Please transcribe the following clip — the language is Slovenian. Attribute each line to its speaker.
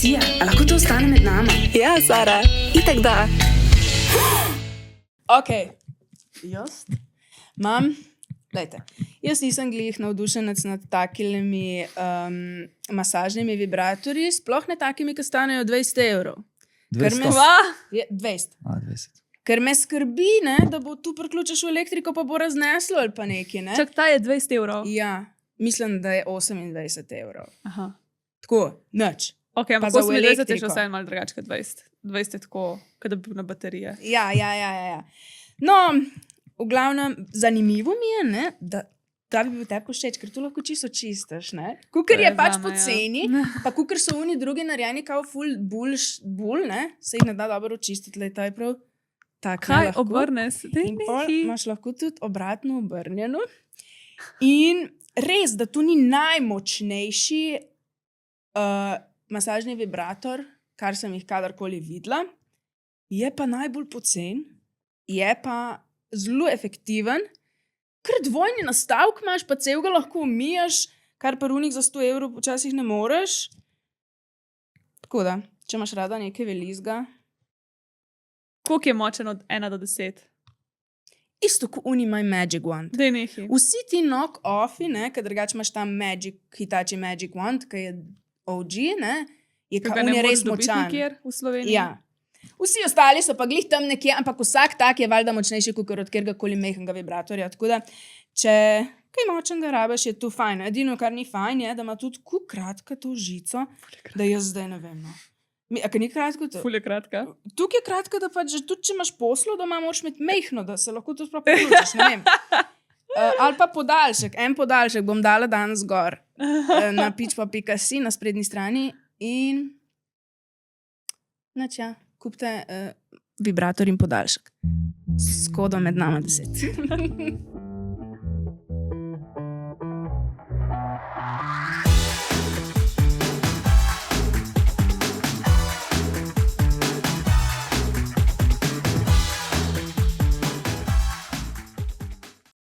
Speaker 1: Lucija, a lahko to ostane med nama?
Speaker 2: Ja, Sara, itak da.
Speaker 3: Ok, jaz nisem glih navdušenec nad takimi masažnimi vibratorji, sploh ne takimi, ki stanejo 20 €.
Speaker 4: 200?
Speaker 3: 20.
Speaker 4: A, 20.
Speaker 3: Ker me skrbi, ne, da bo tu priključeš v elektriko, pa bo razneslo ali pa nekaj. Ne?
Speaker 2: Čak, ta je 20 €.
Speaker 3: Ja, mislim, da je 28 €.
Speaker 2: Aha.
Speaker 3: Tako, nič.
Speaker 2: Ok,
Speaker 3: Pa
Speaker 2: ampak
Speaker 3: za v
Speaker 2: 28 je še
Speaker 3: elektriko.
Speaker 2: vsaj malo drugače kot 20. 20 je tako, kot da bi bil na baterije.
Speaker 3: Ja. No, v glavnem, zanimivo mi je, ne, da ta bi bil tebi všeč, ker tu lahko čisto čistaš, ne. Kukor
Speaker 2: To
Speaker 3: je
Speaker 2: je
Speaker 3: pač
Speaker 2: zame, ja.
Speaker 3: poceni, pa kukor so oni drugi narejeni kao ful bul, ne, se jih ne da dobro očistiti, lej, to je prav tak.
Speaker 2: Kaj
Speaker 3: lahko.
Speaker 2: obrne se?
Speaker 3: In pol imaš lahko tudi obratno obrnjeno. In res, da tu ni najmočnejši masažni vibrator, kar sem jih kadarkoli videla, je pa najbolj pocen, je pa zelo efektiven, ker dvojni nastavek imaš, pa celega lahko umijaš, kar pa runih za 100 € počasih ne moreš. Tako da, če imaš rada nekaj velizga,
Speaker 2: Koliko je močen od 1 do 10?
Speaker 3: isto kot Unimaj Magic Wand.
Speaker 2: Daj nekaj.
Speaker 3: Vsi ti knock-offi, ker drugače imaš tam Hitachi Magic Wand, ki je OG, ne, je
Speaker 2: Ki ga
Speaker 3: on
Speaker 2: ne
Speaker 3: je
Speaker 2: moreš
Speaker 3: res
Speaker 2: dobiti
Speaker 3: močan.
Speaker 2: nikjer v Sloveniji.
Speaker 3: Ja. Vsi ostali so pa glih tam nekje, ampak vsak tak je valjda močnejši kot od kjerkoli mehkega vibratorja. Tako da, če kaj močnega rabiš, je tu fajn. Edino, kar ni fajn, je, da ima tudi kratko to žico, da jaz zdaj ne vem. No. A kaj ni kratko to?
Speaker 2: Ful je kratka.
Speaker 3: Tukaj je kratko, da pač že tudi, če imaš poslo doma, moraš imeti mehno, da se lahko tudi sploh priključiš, ne vem. Ali pa podaljšek, en podaljšek bom dala danes gor na pitch.si na sprednji strani in nača, kupite vibrator in podaljšek. S kodom med nama 10.